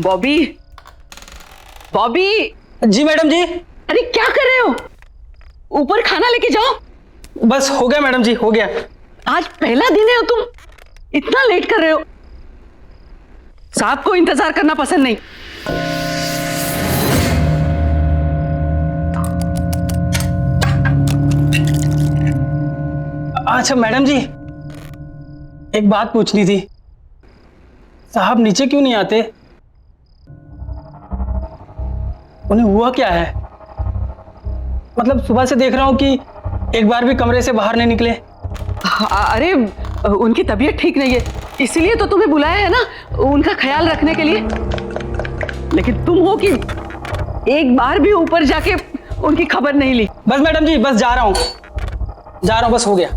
बॉबी, बॉबी। जी madam जी। अरे क्या कर रहे हो? ऊपर खाना लेके जाओ। बस हो गया मैडम जी, हो गया। आज पहला दिन है और तुम इतना लेट कर रहे हो। साहब को इंतजार करना पसंद नहीं। अच्छा मैडम जी, एक बात पूछनी थी। साहब नीचे क्यों नहीं आते? उन्हें हुआ क्या है? मतलब सुबह से देख रहा हूं कि एक बार भी कमरे से बाहर नहीं निकले। अरे उनकी तबीयत ठीक नहीं है, इसीलिए तो तुम्हें बुलाया है ना, उनका ख्याल रखने के लिए। लेकिन तुम हो कि एक बार भी ऊपर जाके उनकी खबर नहीं ली। बस मैडम जी, बस जा रहा हूं, बस हो गया।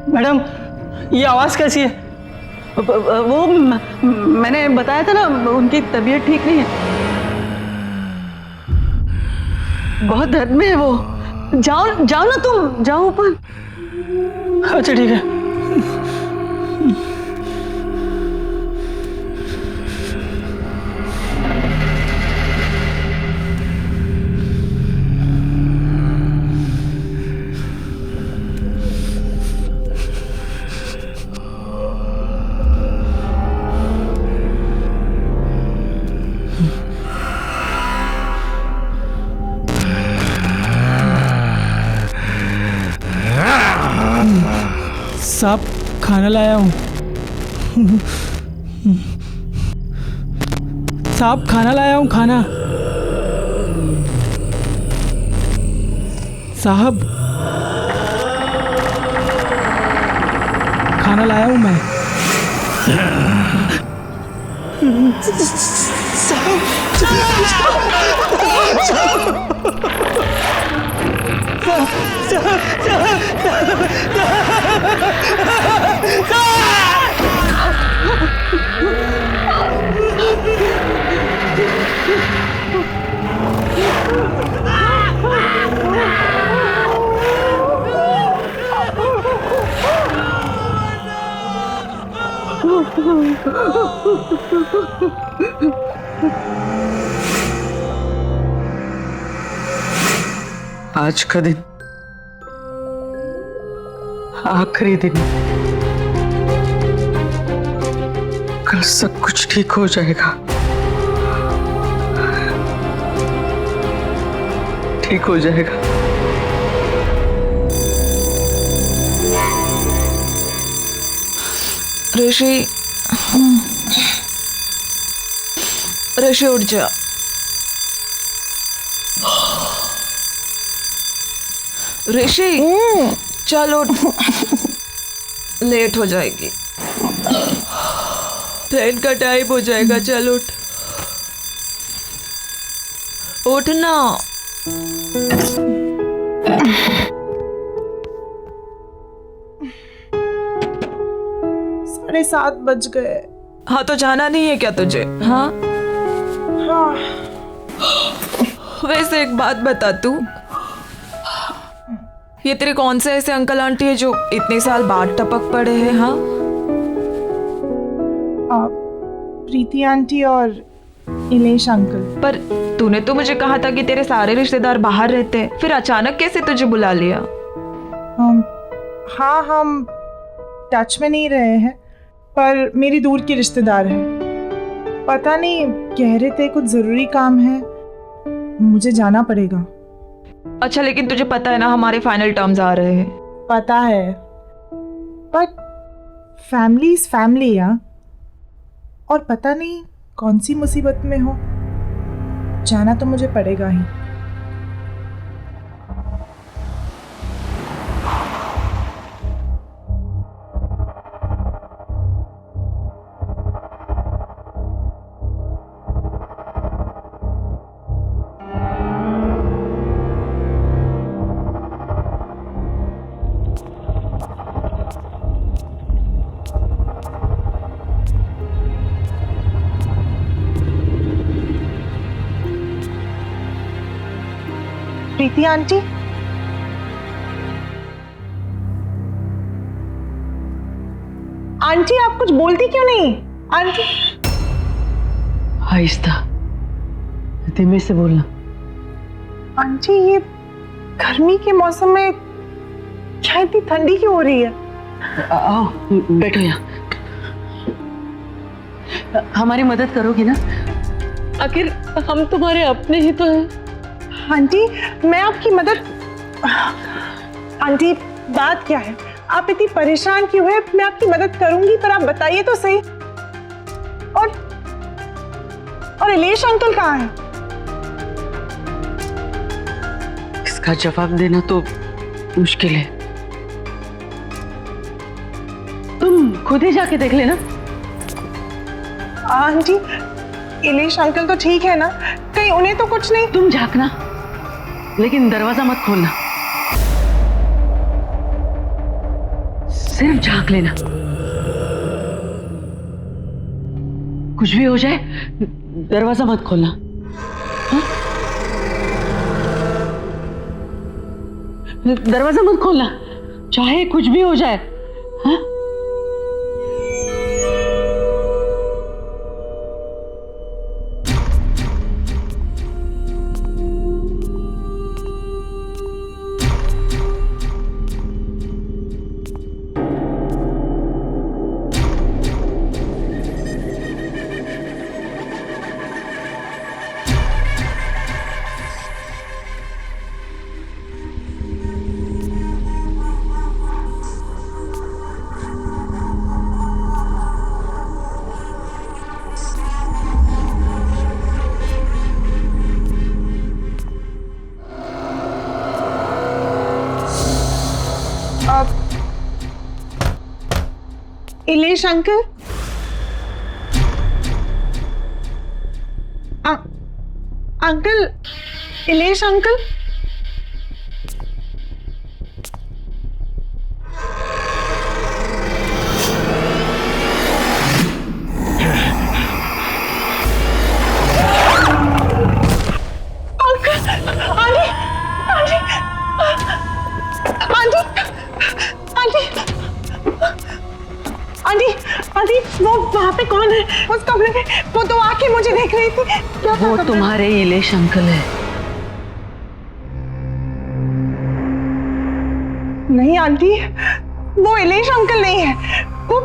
मैडम, ये आवाज कैसी है? वो मैंने बताया था ना, उनकी तबीयत ठीक नहीं है, बहुत दर्द में है वो। जाओ जाओ ना, तुम जाओ ऊपर। अच्छा ठीक है। साहब खाना लाया हूँ। साहब खाना लाया हूँ, खाना। साहब खाना लाया हूँ मैं। आज का दिन आखिरी दिन, कल सब कुछ ठीक हो जाएगा, ठीक हो जाएगा। ऋषि, ऋषि उठ जा। ऋषि चल उठ, लेट हो जाएगी, ट्रेन का टाइम हो जाएगा। चल उठ, उठ ना। 7:30 बज गए। हाँ तो जाना नहीं है क्या तुझे? हाँ हाँ। वैसे एक बात बता, तू ये तेरे कौन से ऐसे अंकल आंटी है जो इतने साल बाद टपक पड़े हैं? हाँ, प्रीति आंटी और इलेश अंकल। पर तूने तो मुझे कहा था कि तेरे सारे रिश्तेदार बाहर रहते हैं, फिर अचानक कैसे तुझे बुला लिया? हाँ, हम टच में नहीं रहे हैं, पर मेरी दूर की रिश्तेदार है। पता नहीं, कह रहे थे कुछ जरूरी काम है, मुझे जाना पड़ेगा। अच्छा, लेकिन तुझे पता है ना हमारे फाइनल टर्म्स आ रहे हैं। पता है, बट फैमिली इज फैमिली यार। और पता नहीं कौन सी मुसीबत में हो, जाना तो मुझे पड़ेगा ही। प्रीति आंटी, आंटी आप कुछ बोलती क्यों नहीं? आंटी आहिस्ता, धीमे से बोलना। आंटी ये गर्मी के मौसम में क्या इतनी ठंडी क्यों हो रही है? आओ बैठो यहाँ। हमारी मदद करोगी ना? आखिर हम तुम्हारे अपने ही तो हैं। आंटी मैं आपकी मदद, आंटी बात क्या है? आप इतनी परेशान क्यों है? मैं आपकी मदद करूंगी, पर आप बताइए तो सही। और इलेश अंकल कहाँ हैं? इसका जवाब देना तो मुश्किल है, तुम खुद ही जाके देख लेना। आंटी इलेश अंकल तो ठीक है ना? कहीं उन्हें तो कुछ नहीं? तुम झांकना, लेकिन दरवाजा मत खोलना, सिर्फ झांक लेना। कुछ भी हो जाए दरवाजा मत खोलना। हाँ? दरवाजा मत खोलना, चाहे कुछ भी हो जाए। हाँ? Ilesh uncle, uncle, Ilesh uncle, aunty वो वहाँ पे कौन है? उस कमरे में वो तो आके मुझे देख रही थी। क्या था? वो तुम्हारे इलेश अंकल है। नहीं आंटी, वो इलेश अंकल नहीं है, वो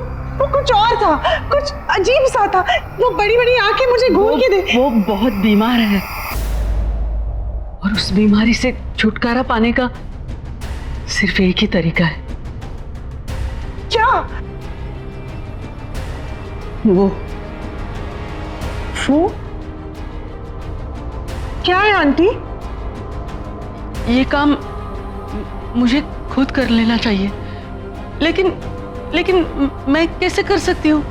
कुछ और था, कुछ अजीब सा था। वो बड़ी बड़ी आंखें मुझे घूर के दे। वो बहुत बीमार है और उस बीमारी से छुटकारा पाने का सिर्फ एक ही तरीका है। क्या? वो क्या है आंटी? ये काम मुझे खुद कर लेना चाहिए, लेकिन मैं कैसे कर सकती हूँ?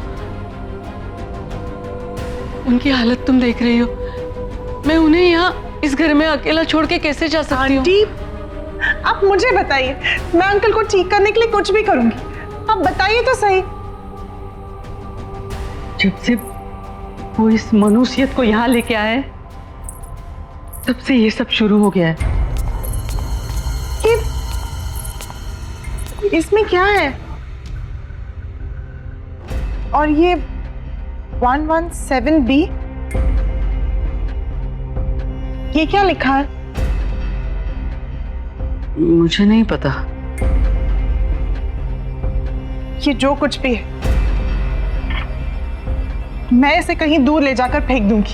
उनकी हालत तुम देख रही हो, मैं उन्हें यहाँ इस घर में अकेला छोड़ के कैसे जा सकती हूँ? आंटी आप मुझे बताइए, मैं अंकल को ठीक करने के लिए कुछ भी करूंगी। आप बताइए तो सही। जब से वो इस मनुष्यत को यहाँ लेके आया है, तब से ये सब शुरू हो गया है। इसमें क्या है? और ये 117B, ये क्या लिखा है? मुझे नहीं पता। ये जो कुछ भी है, मैं इसे कहीं दूर ले जाकर फेंक दूंगी।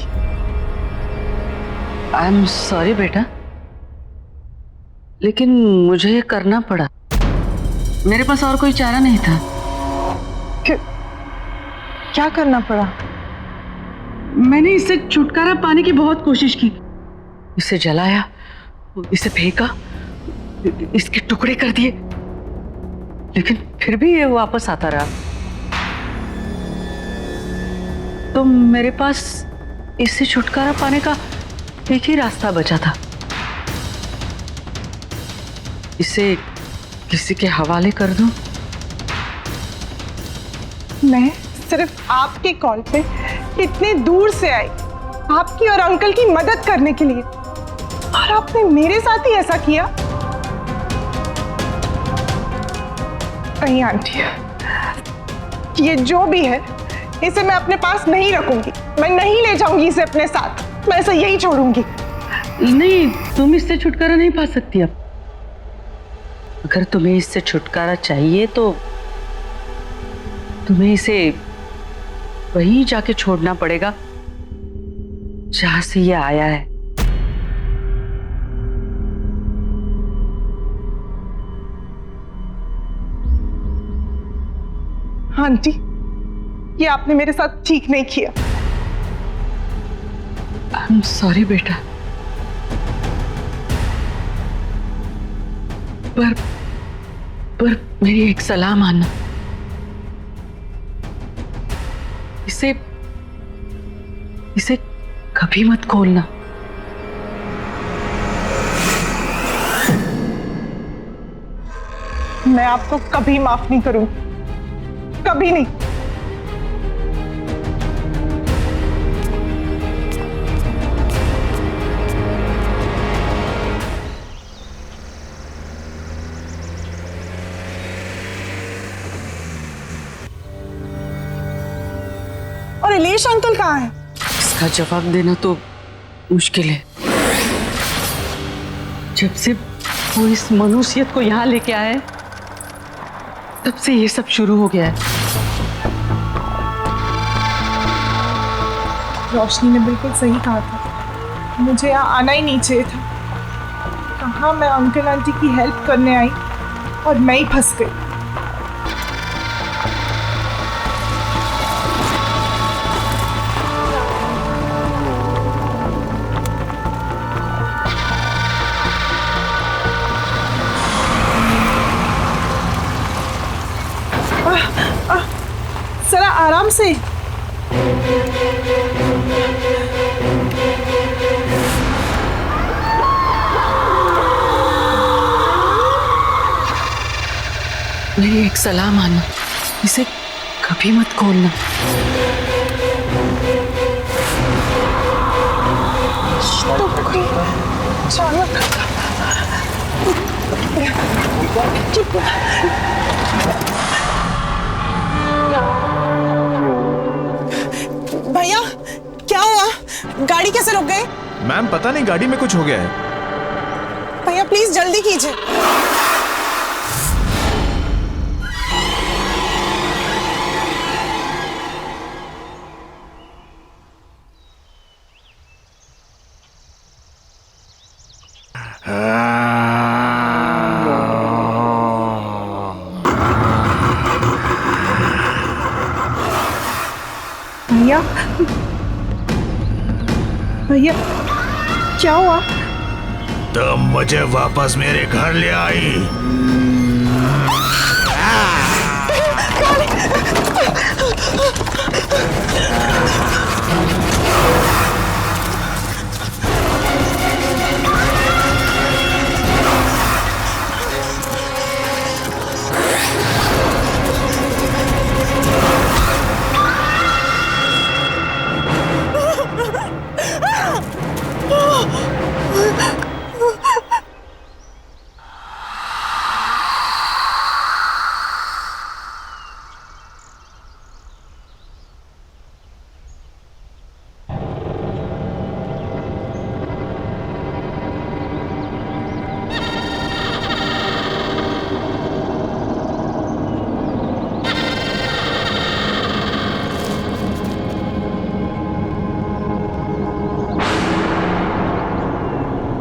आई एम सॉरी बेटा, लेकिन मुझे ये करना पड़ा। मेरे पास और कोई चारा नहीं था। क्या करना पड़ा? मैंने इससे छुटकारा पाने की बहुत कोशिश की, इसे जलाया, इसे फेंका, इसके टुकड़े कर दिए, लेकिन फिर भी ये वापस आता रहा। तो मेरे पास इससे छुटकारा पाने का एक ही रास्ता बचा था, इसे किसी के हवाले कर दूं। मैं सिर्फ आपके कॉल पे इतने दूर से आई, आपकी और अंकल की मदद करने के लिए। और आपने मेरे साथ ही ऐसा किया? नहीं आंटी, ये जो भी है इसे मैं अपने पास नहीं रखूंगी। मैं नहीं ले जाऊंगी इसे अपने साथ। मैं इसे यही छोड़ूंगी। नहीं, तुम इससे छुटकारा नहीं पा सकती अब। अगर तुम्हें इससे छुटकारा चाहिए तो तुम्हें इसे वहीं जाके छोड़ना पड़ेगा जहां से ये आया है। आंटी, ये आपने मेरे साथ ठीक नहीं किया। आई एम सॉरी बेटा, पर मेरी एक सलाह मानना। इसे कभी मत खोलना। मैं आपको कभी माफ नहीं करूंगी, कभी नहीं। और इलेश अंकल कहाँ है? इसका जवाब देना तो मुश्किल है। जब से वो इस मनुष्यत को यहाँ लेके आए तब से ये सब शुरू हो गया है। रोशनी ने बिल्कुल सही कहा था, मुझे यहाँ आना ही नहीं चाहिए था। कहाँ मैं अंकल आंटी की हेल्प करने आई और मैं ही फंस गई। जरा आराम से। मेरी एक सलाह मानो, इसे कभी मत खोलना। तो कोई अचानक भैया, क्या हुआ? गाड़ी कैसे रुक गई? मैम पता नहीं, गाड़ी में कुछ हो गया है। भैया प्लीज जल्दी कीजिए। भैया, भैया क्या हुआ? तुम मुझे वापस मेरे घर ले आई।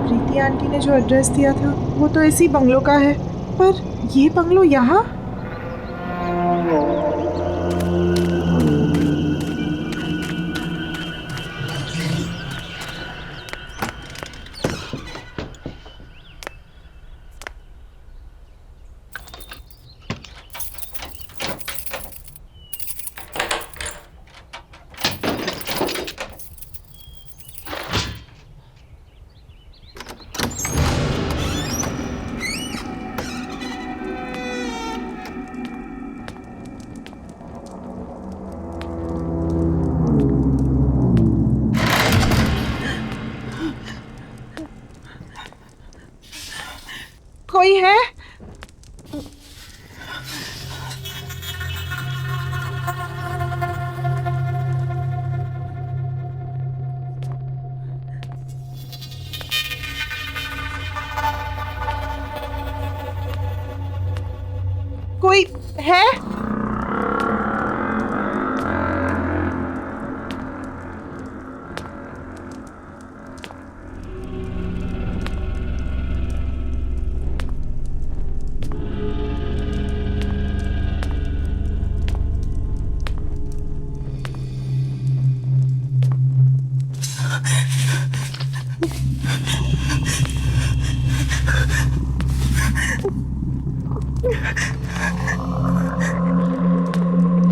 प्रीति आंटी ने जो एड्रेस दिया था वो तो इसी बंगलो का है, पर ये बंगलो यहाँ? कोई है? कोई है?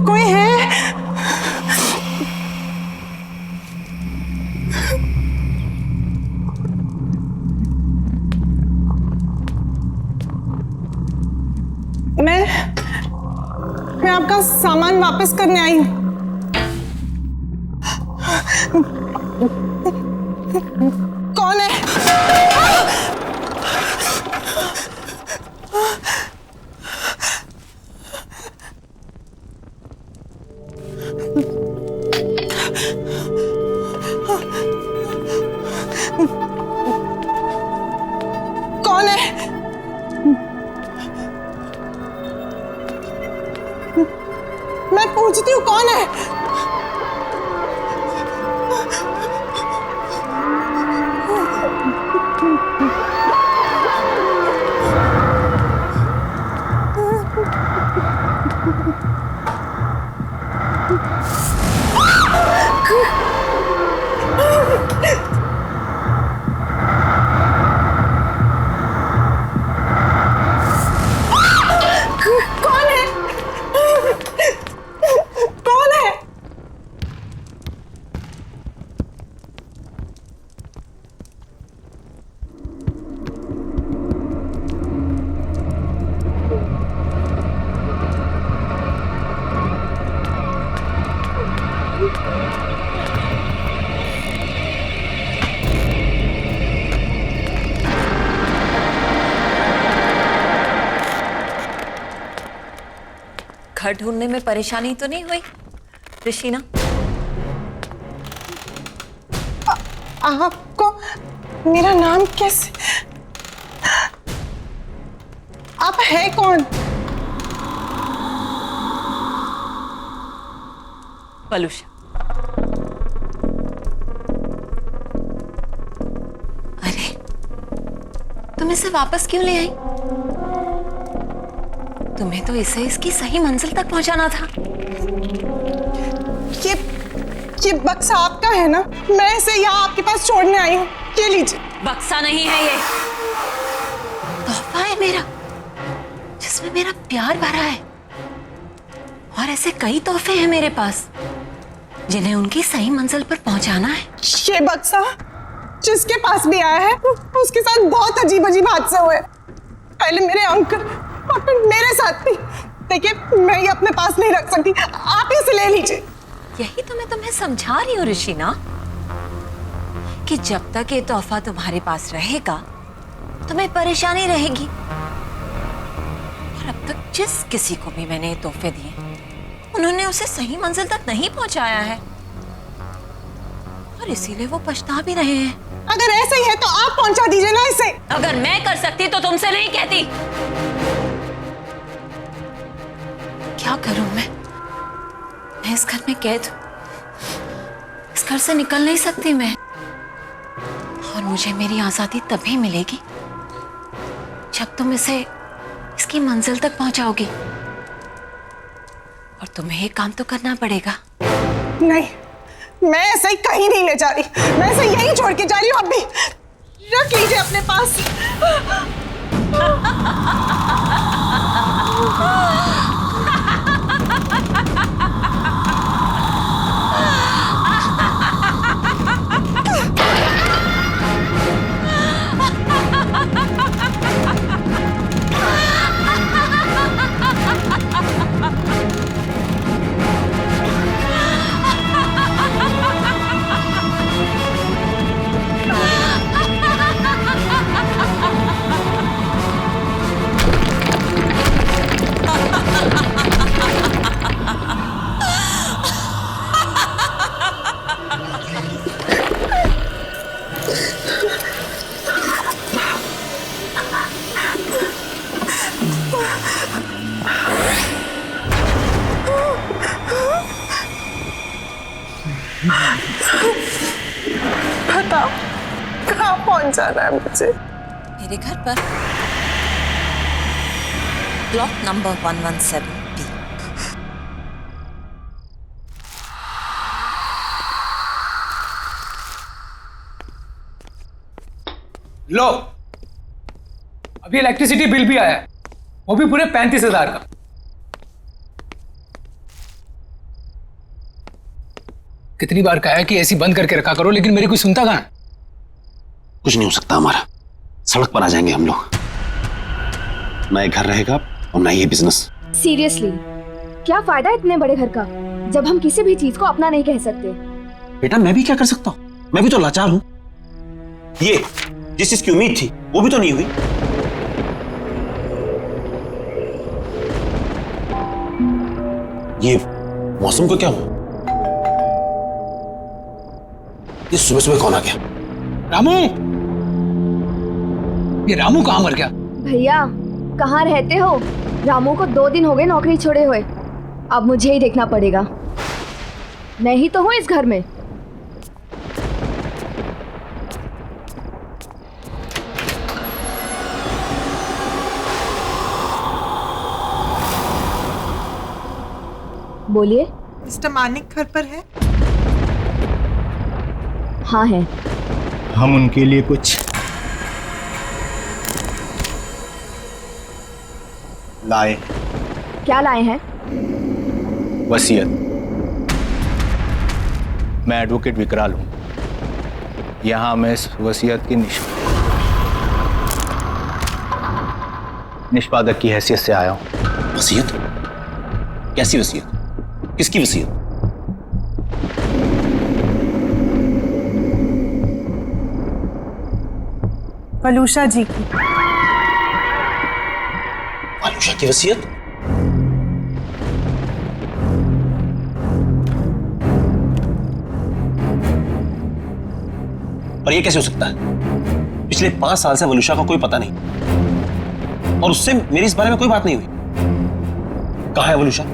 कोई है? मैं आपका सामान वापस करने आई हूँ। कौन है? कौन है? मैं पूछती हूँ कौन है? कौन है? कौन है? घर ढूंढने में परेशानी तो नहीं हुई ऋषिना? आपको मेरा नाम कैसे? आप है कौन? पलूषा। अरे तुम इसे वापस क्यों ले आई? तुम्हें तो इसे इसकी सही मंजिल तक पहुंचाना था। ये बक्सा आपका है ना? मैं इसे यहाँ आपके पास छोड़ने आई हूँ। ये लीजिए। बक्सा नहीं है ये, तोहफा है मेरा, जिसमें मेरा प्यार भरा है। और ऐसे कई तोहफे हैं मेरे पास जिन्हें उनकी सही मंजिल पर पहुंचाना है। ये बक्सा जिसके पास भी आया है उसके साथ बहुत अजीब अजीब हादसे हुए। पहले मेरे अंकल और फिर मेरे साथ भी। देखिए मैं ये अपने पास नहीं रख सकती, आप इसे ले लीजिए। यही तो मैं तुम्हें समझा रही हूँ ऋषिना, कि जब तक ये तोहफा तुम्हारे पास रहेगा तुम्हें परेशानी रहेगी। और अब तक जिस किसी को भी मैंने ये तोहफे दिए उन्होंने उसे सही मंजिल तक नहीं पहुंचाया है, और इसीलिए वो पछता भी रहे हैं। अगर ऐसा ही है तो आप पहुंचा दीजिए ना इसे। अगर मैं कर सकती तो तुमसे नहीं कहती। क्या करूं मैं इस घर में कैद हूं। इस घर से निकल नहीं सकती मैं, और मुझे मेरी आजादी तभी मिलेगी जब तुम इसे इसकी मंजिल तक पहुंचाओगी। और तुम्हें ये काम तो करना पड़ेगा। नहीं, मैं ऐसे ही कहीं नहीं ले जा रही। मैं इसे यहीं छोड़ के जा रही हूँ। अब भी रख लीजिए अपने पास। बताओ कहाँ पहुंचाना है मुझे? मेरे घर पर ब्लॉक नंबर 117B। लो, अभी इलेक्ट्रिसिटी बिल भी आया है, वो भी पूरे 35,000 का। कितनी बार कहा है कि एसी बंद करके रखा करो, लेकिन मेरी कोई सुनता कहाँ है? कुछ नहीं हो सकता हमारा, सड़क पर आ जाएंगे हम लोग। ना ये घर रहेगा और ना ये बिजनेस। सीरियसली, क्या फायदा इतने बड़े घर का जब हम किसी भी चीज को अपना नहीं कह सकते। बेटा मैं भी क्या कर सकता हूँ, मैं भी तो लाचार हूँ। ये जिस चीज की उम्मीद थी वो भी तो नहीं हुई। ये मौसम को क्या हुआ? ये सुबह सुबह कौन आ गया? रामू, ये रामू कहाँ मर गया? भैया कहाँ रहते हो? रामू को 2 दिन हो गए नौकरी छोड़े हुए। अब मुझे ही देखना पड़ेगा। मैं ही तो हूँ इस घर में। बोलिए। मिस्टर मानिक घर पर है? हाँ है। हम उनके लिए कुछ लाए। क्या लाए हैं? वसीयत। मैं एडवोकेट विकराल हूं, यहां मैं इस वसीयत की निष्पादक की हैसियत से आया हूं। वसीयत? कैसी वसीयत? किसकी वसीयत? वलूषा जी की। वलूषा की वसीयत? पर यह कैसे हो सकता है? पिछले 5 साल से वलूषा का कोई पता नहीं, और उससे मेरी इस बारे में कोई बात नहीं हुई। कहाँ है वलूषा?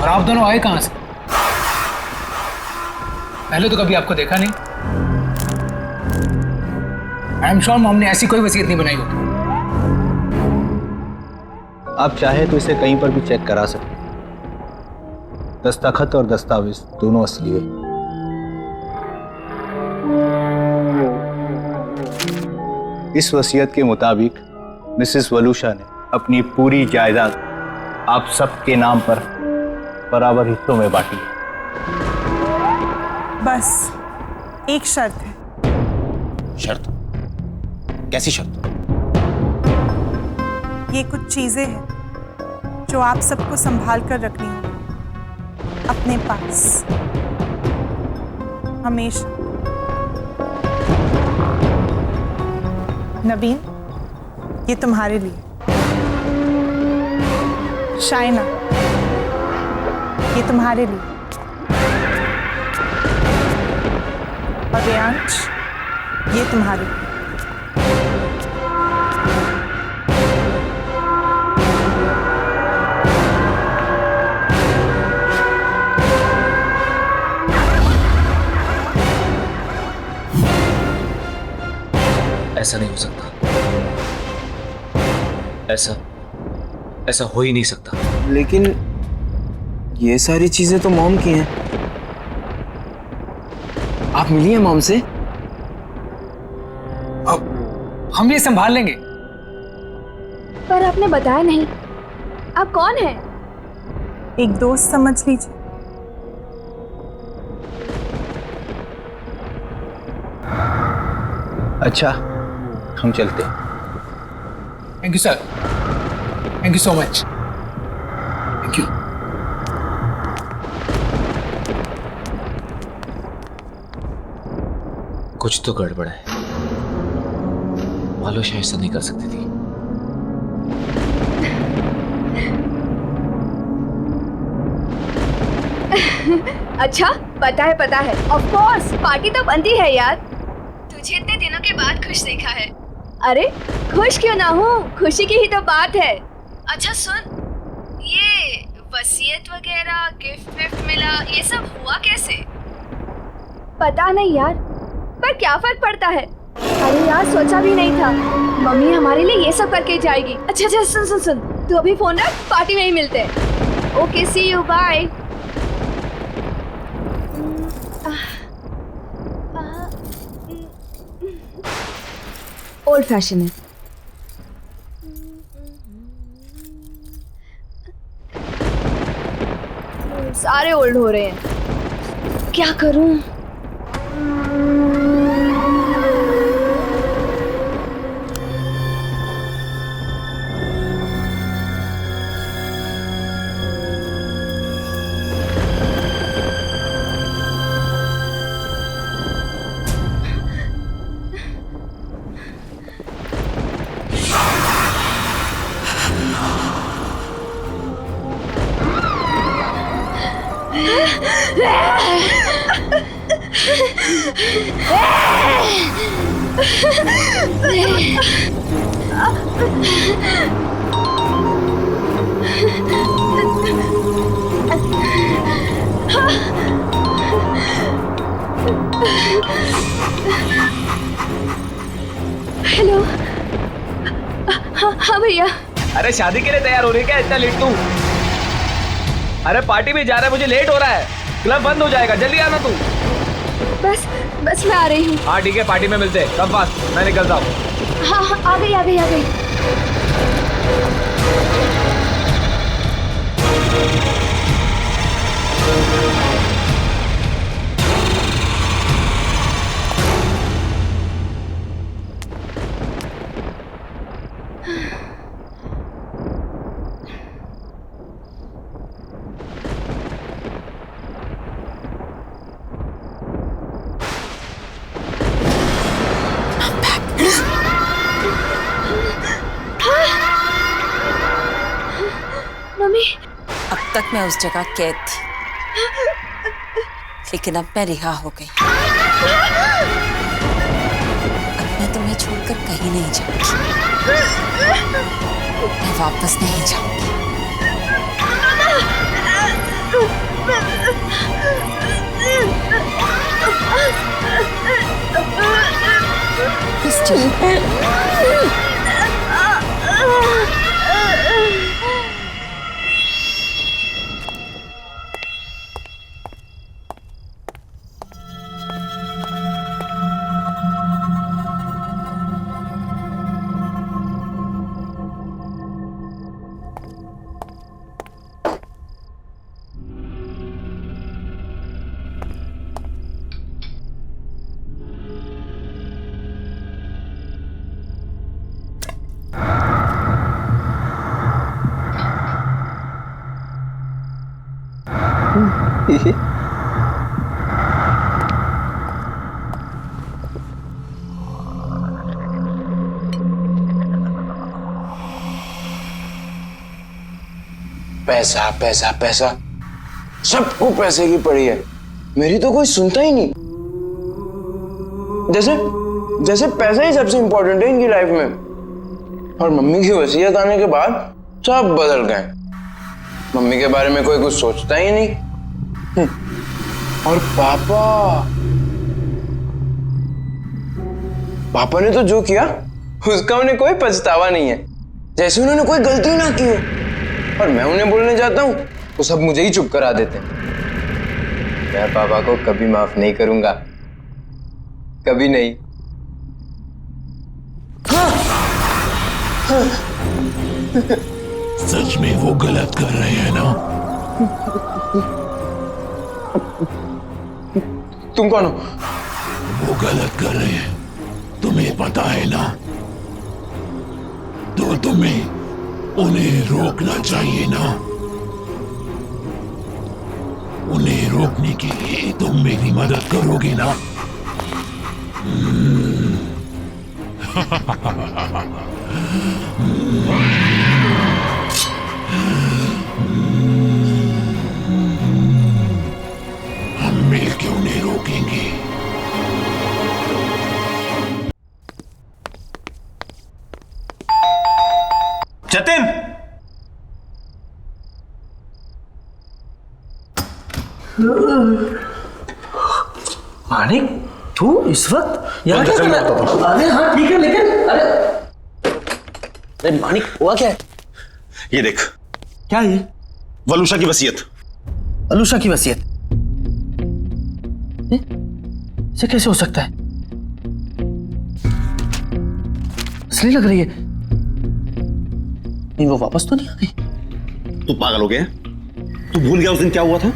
और आप दोनों आए कहां से? पहले तो कभी आपको देखा नहीं। आई एम श्योर मॉम ने ऐसी कोई वसीयत नहीं बनाई होगी। आप चाहे तो इसे कहीं पर भी चेक करा सकते। दस्तखत और दस्तावेज दोनों असली है। इस वसीयत के मुताबिक मिसेस वलूषा ने अपनी पूरी जायदाद आप सबके नाम पर बराबर हिस्सों में बांटी है। बस एक शर्त है। शर्त? कैसी शर्त? ये कुछ चीजें हैं जो आप सबको संभाल कर रखनी होगी अपने पास हमेशा। नबीन, ये तुम्हारे लिए। शाइना, ये तुम्हारे लिए। और रेयांश, ये तुम्हारे लिए। ऐसा नहीं हो सकता। ऐसा हो ही नहीं सकता। लेकिन ये सारी चीजें तो मॉम की हैं। आप मिली हैं मॉम से? अब हम ये संभाल लेंगे। पर आपने बताया नहीं। आप कौन हैं? एक दोस्त समझ लीजिए। अच्छा, हम चलते हैं। Thank you sir, thank you so much. Thank you. कुछ तो गड़बड़ है। वलूषा ऐसा नहीं कर सकती थी। अच्छा, पता है। ऑफ कोर्स, पार्टी तो बनती है यार। तुझे इतने दिनों के बाद खुश देखा है। अरे खुश क्यों ना हूँ, खुशी की ही तो बात है। अच्छा सुन, ये वसीयत वगैरह गिफ्ट विफ्ट मिला, ये सब हुआ कैसे? पता नहीं यार, पर क्या फर्क पड़ता है। अरे यार, सोचा भी नहीं था मम्मी हमारे लिए ये सब करके जाएगी। अच्छा अच्छा, सुन सुन सुन, तू अभी फोन रख, पार्टी में ही मिलते हैं। Okay, see you, bye. Old fashion है। सारे ओल्ड हो रहे हैं, क्या करूं? हेलो। हाँ भैया। अरे शादी के लिए तैयार हो रही है क्या इतना लेट तू? अरे पार्टी में जा रहा है, मुझे लेट हो रहा है, क्लब बंद हो जाएगा, जल्दी आना तू। बस मैं आ रही हूँ। हाँ ठीक है, पार्टी में मिलते हैं, कम फास्ट, मैं निकलता हूँ। हाँ हाँ, आ गई आ गई आ गई। मम्मी, अब तक मैं उस जगह कैद थी, लेकिन अब मैं रिहा हो गई। अब मैं तुम्हें छोड़कर कहीं नहीं जाऊंगी, मैं वापस नहीं जाऊंगी। पैसा पैसा पैसा, सबको पैसे की पड़ी है, मेरी तो कोई सुनता ही नहीं। जैसे जैसे पैसा ही सबसे इंपॉर्टेंट है इनकी लाइफ में। और मम्मी की वसीयत आने के बाद सब बदल गए। मम्मी के बारे में कोई कुछ सोचता ही नहीं। और पापा ने तो जो किया उसका उन्हें कोई पछतावा नहीं है, जैसे उन्होंने कोई गलती ना की हो। और मैं उन्हें बोलने जाता हूँ तो सब मुझे ही चुप करा देते हैं। मैं पापा को कभी माफ नहीं करूंगा, कभी नहीं। सच में वो गलत कर रहे हैं ना? तुम कौन हो? वो गलत कर रहे हैं, तुम्हें पता है ना? तो तुम्हें उन्हें रोकना चाहिए ना? उन्हें रोकने के लिए तुम मेरी मदद करोगे ना? हम मिलकर उन्हें रोकेंगे। जतिन! मानिक, तू इस वक्त यहाँ क्या चल, कर रहा मैं है? अरे हाँ ठीक है, लेकिन अरे मानिक हुआ क्या है? ये देख, क्या है ये? वलूशा की वसीयत। अलूशा की वसीयत? इसे कैसे हो सकता है? असली लग रही है। नहीं वो वापस तो नहीं आ गई? तू पागल हो गया? तू भूल गया उस दिन क्या हुआ था?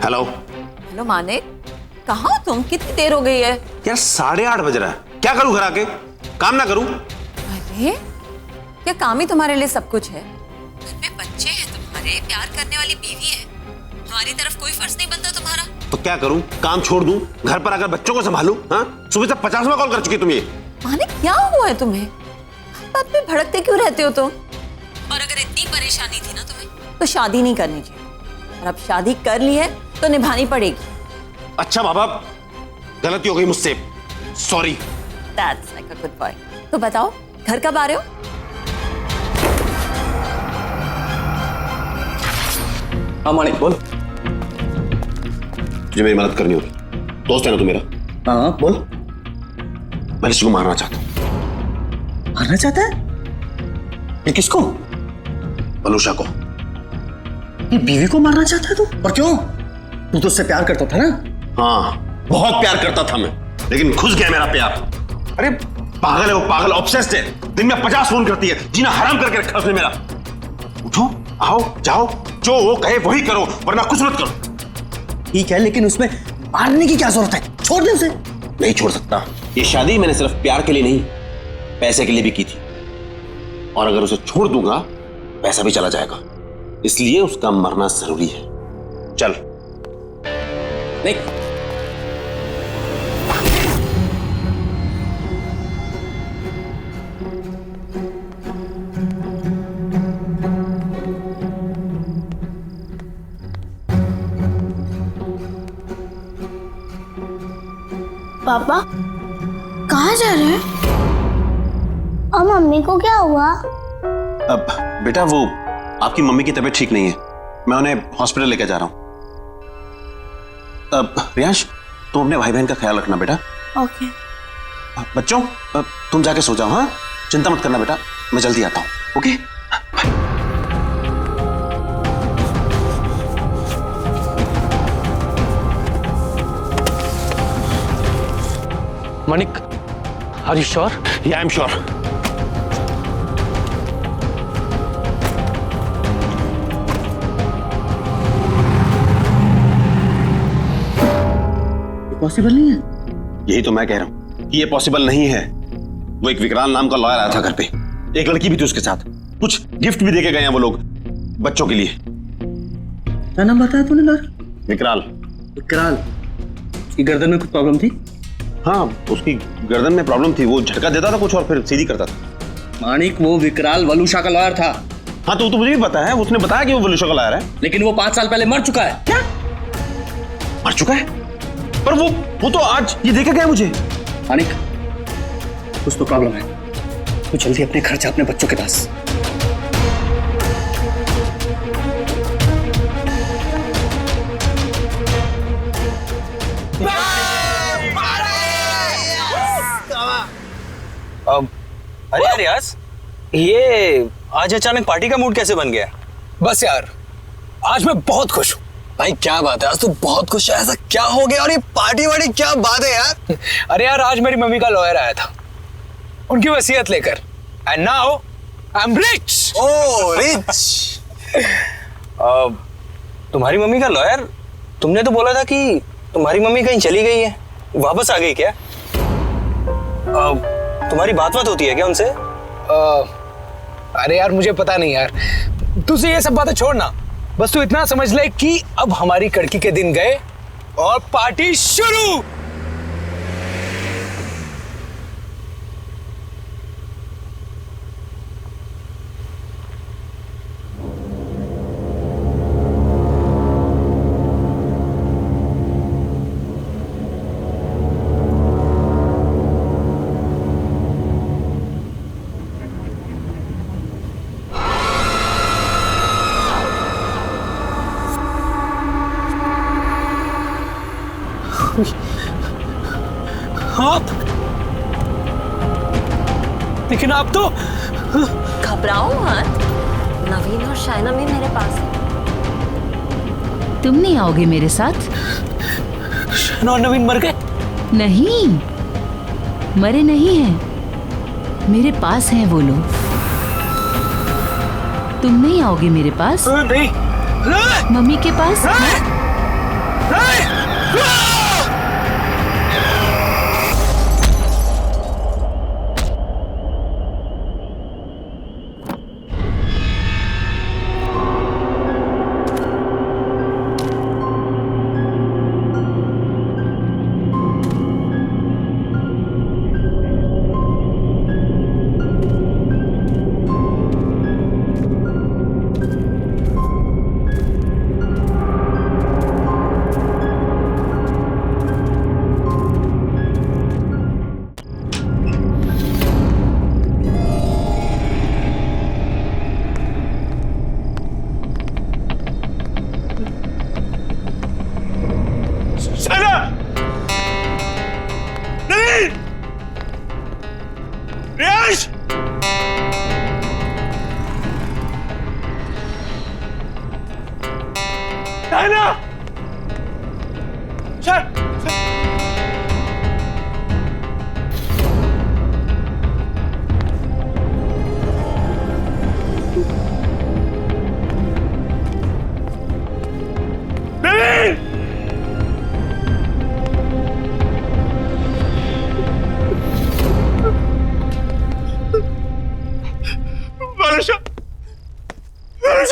हेलो हेलो मानिक, कहाँ हो तुम? कितनी देर हो गई है? यार 8:30 बज रहा है, क्या करूं घर आके? काम ना करूं? अरे क्या काम ही तुम्हारे लिए सब कुछ है? घर में बच्चे हैं तुम्हारे, प्यार करने वाली बीवी है, हमारी तरफ कोई फर्ज नहीं बनता तुम्हारा? तो क्या करूं? काम छोड़ दूं? घर पर आकर बच्चों को संभालूं? हाँ, सुबह से 50वां कॉल कर चुकी तुम ये। मानिक क्या हुआ है तुम्हें? हर बात पे भड़कते क्यों रहते हो तुम? और अगर इतनी परेशानी थी ना तुम्हें, तो शादी नहीं करनी चाहिए, और अब शादी कर ली है तो निभानी पड़ेगी। अच्छा बाबा, गलती हो गई मुझसे, sorry. That's like a good boy. तो बताओ घर कब आ रहे हो? हाँ मानिक बोल। तुझे मेरी मदद करनी होगी, दोस्त है ना तू मेरा। हाँ बोल। मैं ऋषि को मारना चाहता हूँ। मारना चाहता है? ये किसको? वलूशा को। ये बीवी को मारना चाहता है तू? और क्यों? तू तो उससे प्यार करता था ना? हाँ, बहुत प्यार करता था मैं, लेकिन घुस गया मेरा प्यार। अरे पागल है वो, पागल, ऑब्सेस्ड है, दिन में 50 फोन करती है, जीना हराम करके रखा उसने मेरा। उठो, आओ, जाओ, जो वो कहे वही करो, वरना कुछ मत करो। ठीक है, लेकिन उसमें मारने की क्या जरूरत है? छोड़ दे उसे। नहीं छोड़ सकता। ये शादी मैंने सिर्फ प्यार के लिए नहीं, पैसे के लिए भी की थी, और अगर उसे छोड़ दूंगा पैसा भी चला जाएगा, इसलिए उसका मरना जरूरी है। चल। नहीं। पापा कहाँ जा रहे हैं? और मम्मी को क्या हुआ? अब बेटा वो आपकी मम्मी की तबीयत ठीक नहीं है, मैं उन्हें हॉस्पिटल लेकर जा रहा हूं। अब रियांश, तुम अपने भाई बहन का ख्याल रखना बेटा। ओके। बच्चों, तुम जाके सो जाओ। हाँ, चिंता मत करना बेटा, मैं जल्दी आता हूं। Okay, bye. Manik, are you sure? या आई एम श्योर। पॉसिबल नहीं है। यही तो मैं कह रहा हूं कि ये पॉसिबल नहीं है। वो एक विकराल नाम का लॉयर आया था घर पे, एक लड़की भी थी उसके साथ, कुछ गिफ्ट भी देके गए हैं वो लोग बच्चों के लिए। क्या नाम बताया तूने लॉयर? विकराल। विकराल? उसकी गर्दन में कुछ प्रॉब्लम थी? हाँ, उसकी गर्दन में प्रॉब्लम थी, वो झटका देता था कुछ और फिर सीधी करता था। मानिक, वो विकराल वलूशा का लॉयर था। हाँ तो मुझे भी पता है, उसने बताया कि वो वलूशा का लॉयर है। लेकिन वो 5 साल पहले मर चुका है। क्या? मर चुका है? पर वो तो आज ये देके गया मुझे। मानिक, कुछ तो प्रॉब्लम है, तो जल्दी अपने घर जा, अपने बच्चों के पास। अरे यार रियाज, ये आज अचानक पार्टी का मूड कैसे बन गया? बस यार, आज मैं बहुत खुश हूँ। भाई क्या बात है, आज तू बहुत खुश है, ऐसा क्या हो गया? और ये पार्टी वार्टी क्या बात है यार? अरे यार, आज मेरी मम्मी का लॉयर आया था उनकी वसीयत लेकर, and now I am rich. Oh rich. तुम्हारी मम्मी का लॉयर? तुमने तो बोला था कि तुम्हारी मम्मी कहीं चली गई है, वापस आ गई क्या? तुम्हारी बात होती है क्या उनसे? अरे यार मुझे पता नहीं यार, तुझे ये सब बातें छोड़ना, बस तू इतना समझ ले कि अब हमारी कड़की के दिन गए और पार्टी शुरू। आप, लेकिन आप तो घबराओ मत, नवीन और शाइना भी मेरे पास है। तुम नहीं आओगे मेरे साथ? शाइना और नवीन मर गए? नहीं, मरे नहीं हैं, मेरे पास हैं वो लोग। तुम नहीं आओगे मेरे पास? नहीं। मम्मी के पास?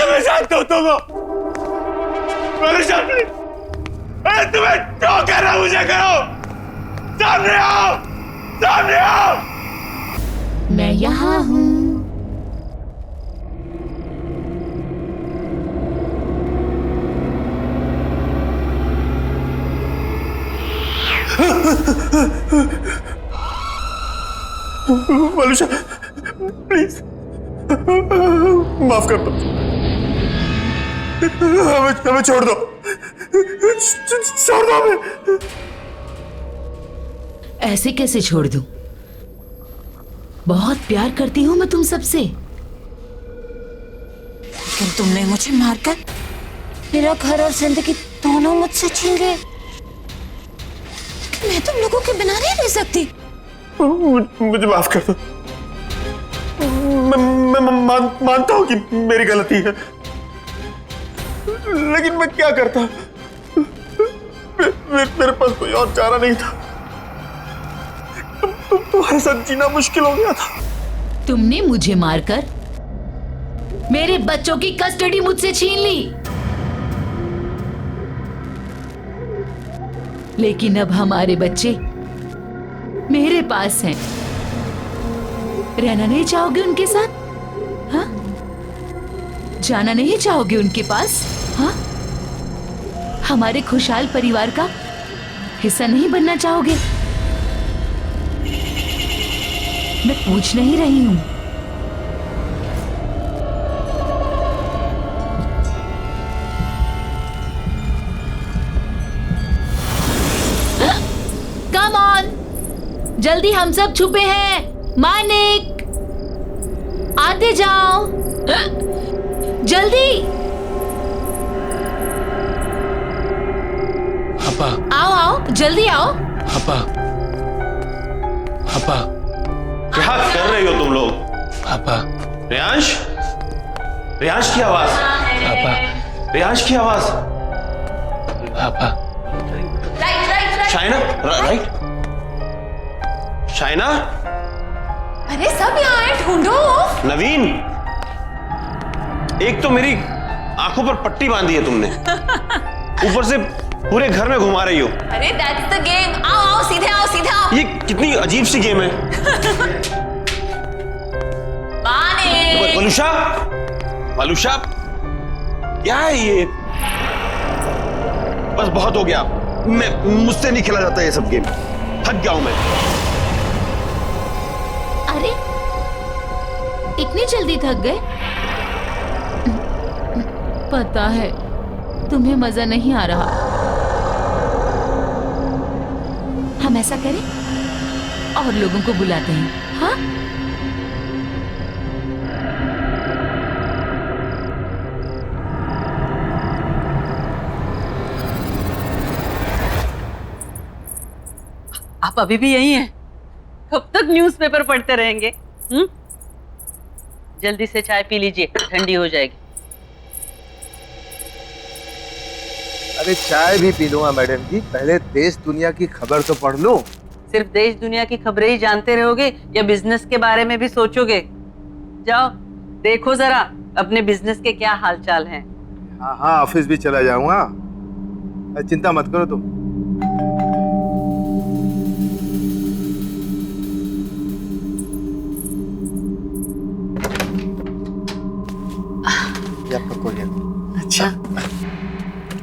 मैं जानता हूं तुम तुम्हें जो करना मुझे करो। सामने आओ, सामने आओ। मैं यहाँ हूँ। वलुषा प्लीज माफ कर दो, हमें छोड़ दो, छोड़ दो हमें। ऐसे कैसे छोड़ दूं? बहुत प्यार करती हूँ मैं तुम सबसे। लेकिन तुमने मुझे मारकर मेरा घर और जिंदगी दोनों मुझसे छीन गए। मैं तुम लोगों के बिना नहीं रह सकती। मुझे माफ कर दो। मैं मानता हूं कि मेरी गलती है, लेकिन मैं क्या करता? मेरे पास कोई और चारा नहीं था। तुम्हारे साथ जीना मुश्किल हो गया था। तुमने मुझे मारकर मेरे बच्चों की कस्टडी मुझसे छीन ली, लेकिन अब हमारे बच्चे मेरे पास हैं। रहना नहीं चाहोगे उनके साथ? हाँ? जाना नहीं चाहोगे उनके पास? हाँ? हमारे खुशहाल परिवार का हिस्सा नहीं बनना चाहोगे? मैं पूछ नहीं रही हूं। कम ऑन, जल्दी, हम सब छुपे हैं। मानिक, आते जाओ, जल्दी। पापा, आओ आओ, जल्दी आओ। पापा, पापा, क्या कर रही हो तुम लोग? पापा, रियांश, रियांश की आवाज। पापा, रियांश की आवाज। पापा, शाइना, राइट? शाइना, अरे सब यहाँ है, ढूंढो। नवीन, एक तो मेरी आंखों पर पट्टी बांधी है तुमने, ऊपर से पूरे घर में घुमा रही हो। अरे दैट्स द गेम। आओ आओ, सीधे आओ, सीधे आओ। ये कितनी अजीब सी गेम है। वलुषा, वलुषा, क्या है ये? बस बहुत हो गया, मुझसे नहीं खेला जाता ये सब गेम, थक गया हूं मैं। अरे इतनी जल्दी थक गए? पता है तुम्हें मजा नहीं आ रहा। हम ऐसा करें और लोगों को बुलाते हैं। हाँ, आप अभी भी यही हैं? कब तक न्यूज़पेपर पढ़ते रहेंगे? जल्दी से चाय पी लीजिए, ठंडी हो जाएगी। अरे चाय भी पी लूंगा मैडम जी, पहले देश दुनिया की खबर तो पढ़ लूं। सिर्फ देश दुनिया की खबरें ही जानते रहोगे या बिजनेस के बारे में भी सोचोगे? जाओ देखो जरा अपने बिजनेस के क्या हालचाल हैं। हाँ हाँ, ऑफिस भी चला जाऊंगा, चिंता मत करो तुम। ये आपका कोरियर। अच्छा,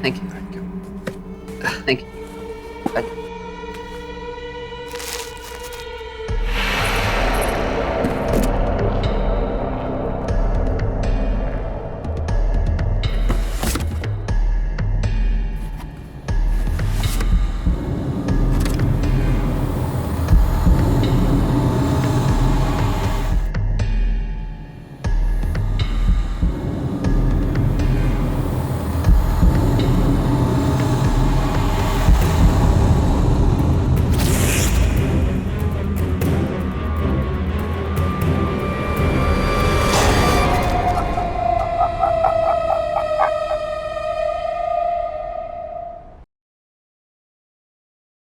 थैंक यू, थैंक यू।